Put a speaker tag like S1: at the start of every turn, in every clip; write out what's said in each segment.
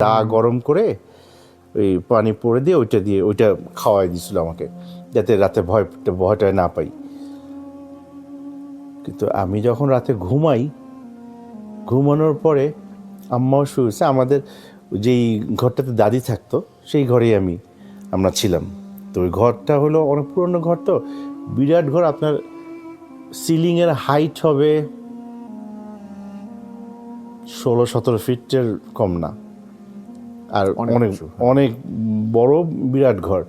S1: দা গরম করে ওই পানি পরে দিয়ে ওইটা খাওয়াই দিয়েছিল আমাকে, যাতে রাতে ভয়টা না পাই। কিন্তু আমি যখন রাতে ঘুমানোর পরে আম্মাও শুয়েছে, আমাদের যেই ঘরটাতে দাদি থাকতো সেই ঘরেই আমরা ছিলাম। তো ওই ঘরটা হলো অনেক পুরনো ঘর, তো বিরাট ঘর। আপনার সিলিংয়ের হাইট হবে 16-17 ফিটের কম না, আর অনেক বড় বিরাট ঘর।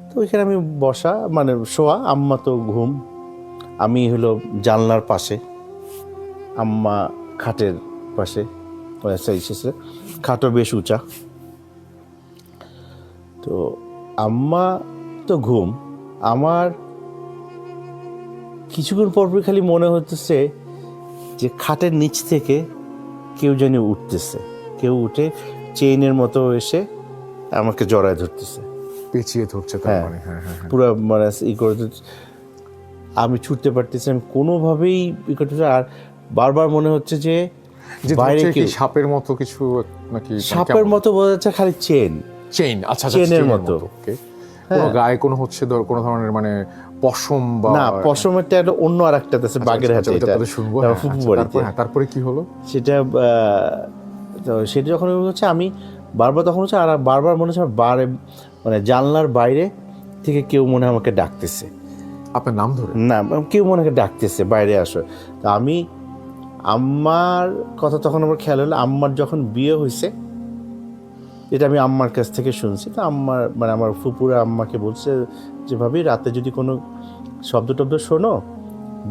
S1: তো ওইখানে আমি বসা, মানে শোয়া, আম্মা তো ঘুম, আমি হলো জানলার পাশে, আম্মা খাটের পাশে। খাটও বেশ উঁচা। তো আম্মা তো ঘুম, আমার কিছুক্ষণ পরপর খালি মনে হতেছে যে খাটের নিচ থেকে কেউ যেন উঠতেছে, কেউ উঠে চেইনের মতো এসে আমাকে জড়ায় ধরতেছে,
S2: পেঁচিয়ে ধরছে।
S1: পুরো মানে করে আমি ছুটতে পারতেছি, আমি কোনোভাবেই করতেছি। আর বারবার মনে হচ্ছে যে বাইরে কেউ,
S2: সাপের মতো কিছু নাকি,
S1: সাপের মতো বোঝা যাচ্ছে, খালি চেইন।
S2: আচ্ছা,
S1: চেইনের মতো।
S2: কোনো গায়ে কোনো হচ্ছে কোনো ধরনের মানে পশম বা
S1: না, পশমেরটা একটা অন্য আর একটা আছে বাগের হাতে,
S2: শুনবো। তারপরে কি হলো
S1: সেটা যখন হচ্ছে, আমি বারবার তখন হচ্ছে, আর বারবার মনে হচ্ছে মানে জানলার বাইরে থেকে কেউ মনে হয় আমাকে ডাকতেছে,
S2: আপনার নাম ধরে।
S1: না, কেউ মনে হয় ডাকতেছে বাইরে আসো। তো আমি, আম্মার কথা তখন আমার খেয়াল হলো, আম্মার যখন বিয়ে হয়েছে, এটা আমি আম্মার কাছ থেকে শুনছি। তো আম্মার মানে আমার ফুপুরা আম্মাকে বলছে যে ভাবি, রাতে যদি কোনো শব্দ টব্দ শোনো,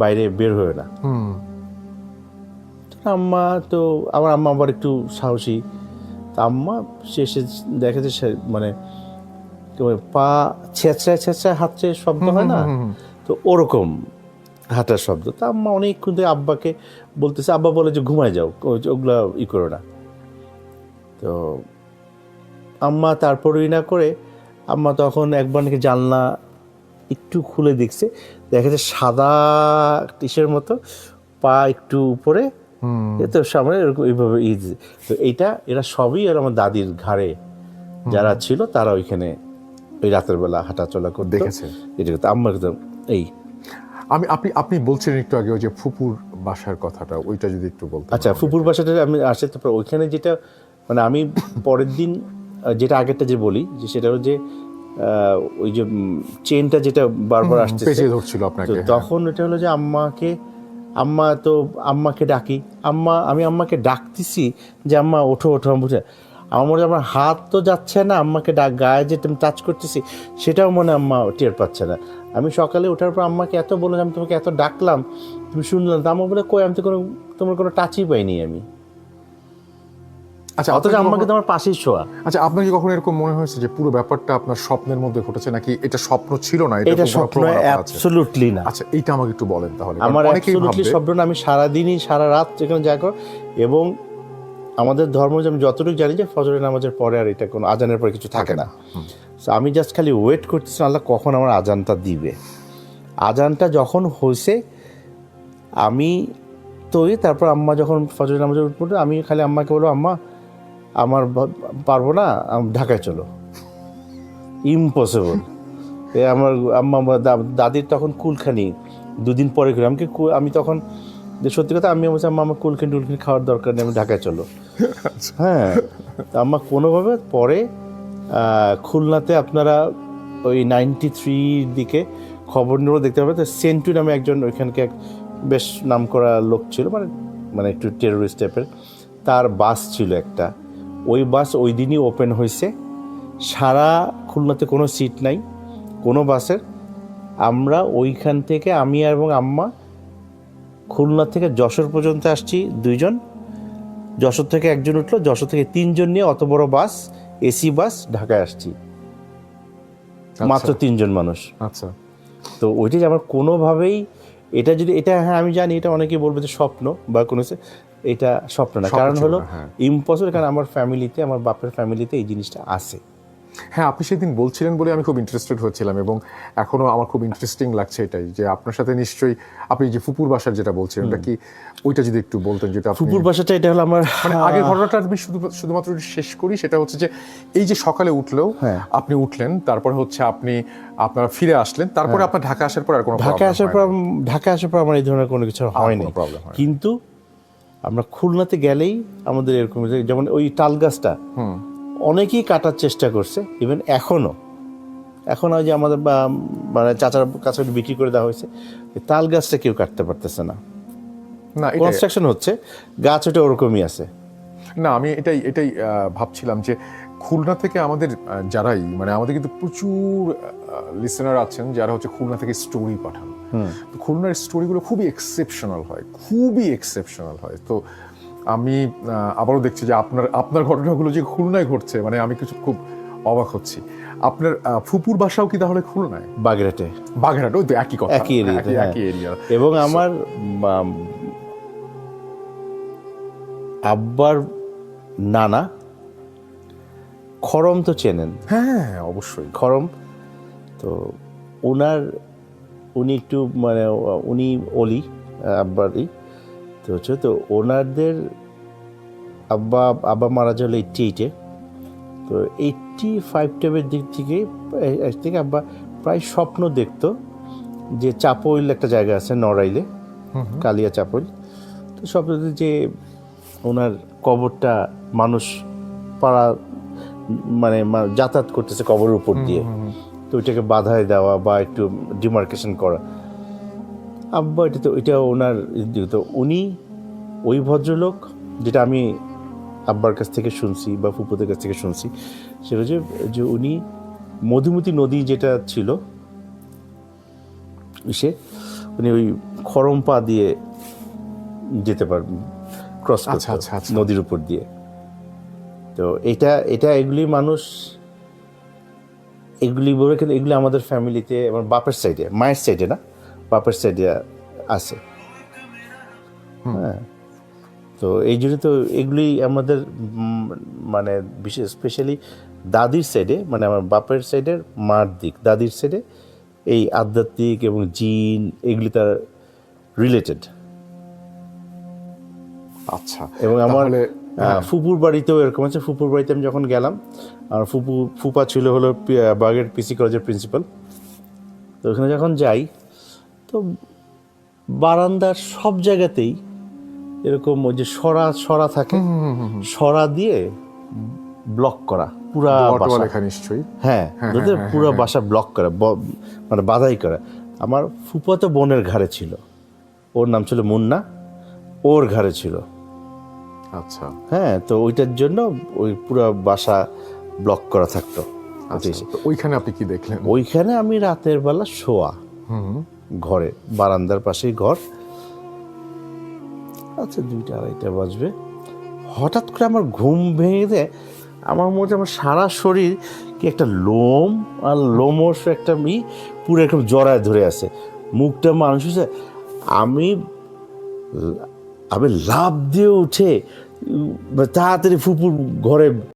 S1: বাইরে বের হয়ে না। আম্মা তো, আমার আম্মা আবার একটু সাহসী। তা আম্মা শেষে দেখে যে মানে পা ছেঁচড়ায় হাতছে শব্দ হয় না, তো ওরকম হাঁটার শব্দ। তা আম্মা অনেকক্ষণ ধরে আব্বাকে বলতেছে, আব্বা বলে যে ঘুমায় যাও, ওগুলা করো না। তো আম্মা তারপরেই না করে, আম্মা তখন একবার নাকি জানলা একটু খুলে দেখছে, দেখা যাচ্ছে সাদা টিসের মতো পা একটু উপরে, তো সামনে এরকম এইভাবে। তো এরা সবই আর আমার দাদির ঘাড়ে যারা ছিল, তারা ওইখানে ওই রাতের বেলা হাঁটাচলা করে দেখেছে। এটা আম্মার এই
S2: আপনি বলছিলেন একটু আগে ওই যে ফুপুর বাসার কথাটা, ওইটা যদি একটু বলতেন।
S1: আচ্ছা, ফুপুর বাসাটা আমি আসে, তারপর ওইখানে যেটা মানে আমি পরের দিন যেটা আগেরটা যে বলি, যে সেটা হলো যে ওই যে চেনটা যেটা বারবার আসতেছে
S2: ধরছিল আপনাকে,
S1: তখন এটা হলো যে আম্মাকে ডাকি, আমি আম্মাকে ডাকতেছি যে আম্মা ওঠো ওঠো, বুঝে আমার মনে হয় আমার হাত তো যাচ্ছে না, আম্মাকে গায়ে যেটা আমি টাচ করতেছি সেটাও মনে আম্মা টের পাচ্ছে না। আমি সকালে ওঠার পর আম্মাকে এত বললাম, আমি তোমাকে এত ডাকলাম, তুমি শুনলাম, তা আমার বলে কই, আমি তো তোমার কোনো টাচই পাইনি আমি।
S2: আচ্ছা,
S1: অথচ আম্মাকে তোমার পাশেই শোয়া।
S2: আচ্ছা, আপনার কি কখনো এরকম মনে হয়েছে যে পুরো ব্যাপারটা আপনার স্বপ্নের মধ্যে ঘটেছে, নাকি এটা স্বপ্ন ছিল না?
S1: এটা স্বপ্ন অ্যাবসলিউটলি না।
S2: আচ্ছা, এইটা আমাকে একটু বলেন তাহলে।
S1: আমার অ্যাবসলিউটলি স্বপ্ন না। আমি সারাদিনই সারা রাত যেখানে যা কর, এবং আমাদের ধর্ম যে আমি যতটুকু জানি যে ফজরের নামাজের পরে আর এটা কোনো আজানের পরে কিছু থাকে না। তো আমি জাস্ট খালি ওয়েট করতেছি আল্লাহ কখন আমার আজানটা দিবে। আজানটা যখন হয়েছে আমি তারপর আম্মা যখন ফজরের নামাজের উঠে, আমি খালি আম্মাকে বলবো, আম্মা আমার পারবো না, ঢাকায় চলো। ইম্পসিবল। আমার আম্মা দাদির তখন কুলখানি 2 দিন পরে করে আমি তখন সত্যি কথা, আমি বলছি আম্মা আমার কুলখানি খাওয়ার দরকার নেই, আমি ঢাকায় চলো। হ্যাঁ, আম্মা কোনোভাবে পরে খুলনাতে আপনারা ওই 93 দিকে খবর নিয়েও দেখতে পাবে, তো সেন্টু নামে একজন ওইখানকে বেশ নাম করা লোক ছিল, মানে একটু টেরোরিস্ট টাইপের, তার বাস ছিল একটা। ওই বাস ওই দিনই ওপেন হয়েছে, সারা খুলনাতে কোনো সিট নাই কোনো বাসের। আমরা ওইখান থেকে, আমি এবং আম্মা খুলনা থেকে যশোর পর্যন্ত আসছি 2 জন, যশোর থেকে 1 জন উঠলো, যশোর থেকে 3 জন নিয়ে অত বড় বাস, এসি বাস, ঢাকায় আসছি মাত্র 3 জন মানুষ।
S2: আচ্ছা,
S1: তো ওইটাই আমার কোনোভাবেই এটা হ্যাঁ আমি জানি এটা অনেকেই বলবে যে স্বপ্ন বা কোনো, এটা স্বপ্ন না, কারণ হলো ইম্পসিবল। কারণ আমার ফ্যামিলিতে, আমার বাপের ফ্যামিলিতে এই জিনিসটা আছে।
S2: হ্যাঁ, আপনি সেদিন বলছিলেন বলে আমি খুব ইন্টারেস্টেড হচ্ছিলাম, এবং এখনো আমার খুব ইন্টারেস্টিং লাগছে এটাই যে আপনার সাথে নিশ্চয়ই আপনি যে ফুপুর বাসার যেটা বলছিলেন ওটা কি, ওইটা যদি একটু বলতেন যেটা আপনি
S1: ফুপুর বাসাটা এটা হলো আমার
S2: মানে আগের ঘটনাটা আমি শুধুমাত্র একটু শেষ করি। সেটা হচ্ছে যে এই যে সকালে উঠলেও
S1: হ্যাঁ।
S2: আপনি উঠলেন, তারপরে হচ্ছে আপনারা ফিরে আসলেন, তারপরে আপনার ঢাকা আসার পর আর কোনো
S1: ঢাকা আসার পর আমার এই ধরনের কোনো কিছু হয়নি,
S2: প্রবলেম হয়
S1: কিন্তু আমরা খুলনাতে গেলেই আমাদের এরকম যেমন ওই তাল গাছটা অনেকেই কাটার চেষ্টা করছে, ইভেন এখন ওই যে আমাদের মানে চাচার কাছে বিক্রি করে দেওয়া হয়েছে, এই তাল গাছটা কেউ কাটতে পারতেছে না।
S2: না
S1: কনস্ট্রাকশন হচ্ছে, গাছ ওটা ওরকমই আছে।
S2: না আমি এটাই ভাবছিলাম যে খুলনা থেকে আমাদের যারাই মানে আমাদের কিন্তু প্রচুর লিসেনার আছেন যারা হচ্ছে খুলনা থেকে স্টোরি পাঠান। তো খুলনার স্টোরিগুলো খুবই এক্সেপশনাল হয়। তো আমি আবারও দেখছি যে আপনার ঘটনাগুলো যে খুলনায় ঘটছে, মানে আমি কিছু খুব অবাক হচ্ছি। আপনার ফুপুর বাসাও কি তাহলে খুলনায়? বাগেরহাট, ওই তো একই কথা,
S1: একই
S2: এরিয়া।
S1: এবং আমার আব্বার নানা খরম তো চেনেন?
S2: হ্যাঁ, অবশ্যই
S1: খরম। তো উনি একটু মানে উনি অলি আব্বারই তো হচ্ছে, তো ওনাদের আব্বা মারা যাওয়ার 88-এ, তো 85 দিক থেকে আব্বা প্রায় স্বপ্ন দেখতো যে চাপইল একটা জায়গা আছে নড়াইলে, কালিয়া চাপইল, তো স্বপ্ন যে ওনার কবরটা মানুষ পাড়া মানে যাতায়াত করতেছে কবরের উপর দিয়ে, তো ওইটাকে বাধায় দেওয়া বা একটু ডিমার্কেশন করা। আব্বা এটা ওনার, তো উনি ওই ভদ্রলোক, যেটা আমি আব্বার কাছ থেকে শুনছি বা ফুপুদের কাছ থেকে শুনছি, সেটা যে উনি মধুমতি নদী যেটা ছিল উনি ওই খরম পা দিয়ে যেতে পারবেন, ক্রস করতে নদীর উপর দিয়ে। তো এগুলি মানুষ এগুলি বলে, কিন্তু এগুলি আমাদের ফ্যামিলিতে আমার বাপের সাইডে, মায়ের সাইডে না, বাপের সাইডে আছে। হ্যাঁ, তো এই জন্য তো এগুলি আমাদের মানে বিশেষ স্পেশালি দাদির সাইডে, মানে আমার বাপের সাইডের মার দিক, দাদির সাইডে এই আধ্যাত্মিক এবং জিন এগুলি তার রিলেটেড।
S2: আচ্ছা,
S1: এবং আমার ফুপুর বাড়িতেও এরকম আছে। ফুপুর বাড়িতে আমি যখন গেলাম, আর ফুপা ছিল হলো বাগের পিসি কলেজের প্রিন্সিপাল। তো ওখানে যখন যাই, তো বারান্দার সব জায়গাতেই এরকম ওই যে সরা থাকে, সরা দিয়ে ব্লক করা পুরা বাসা,
S2: নিশ্চয়ই।
S1: হ্যাঁ, পুরো বাসা ব্লক করা, মানে বাধাই করা। আমার ফুপা তো বোনের ঘাড়ে ছিল, ওর নাম ছিল মুন্না, ওর ঘাড়ে ছিল।
S2: আচ্ছা,
S1: হ্যাঁ, তো ওইটার জন্য ওই পুরো বাসা ব্লক করা থাকতো।
S2: ওইখানে আপনি কি দেখলেন?
S1: ওইখানে আমি রাতের বেলা শোয়া ঘরে, বারান্দার পাশেই ঘর। আচ্ছা, 2টা-2:30 বাজবে, হঠাৎ করে আমার ঘুম ভেঙে দেয়। আমার মনে হচ্ছে আমার সারা শরীর কি একটা লোম আর লোমস একটা পুরো একদম জড়ায় ধরে আছে, মুখটা মানুষ হচ্ছে। আমি লাফ দিয়ে উঠে তাড়াতাড়ি ফুপুর ঘরে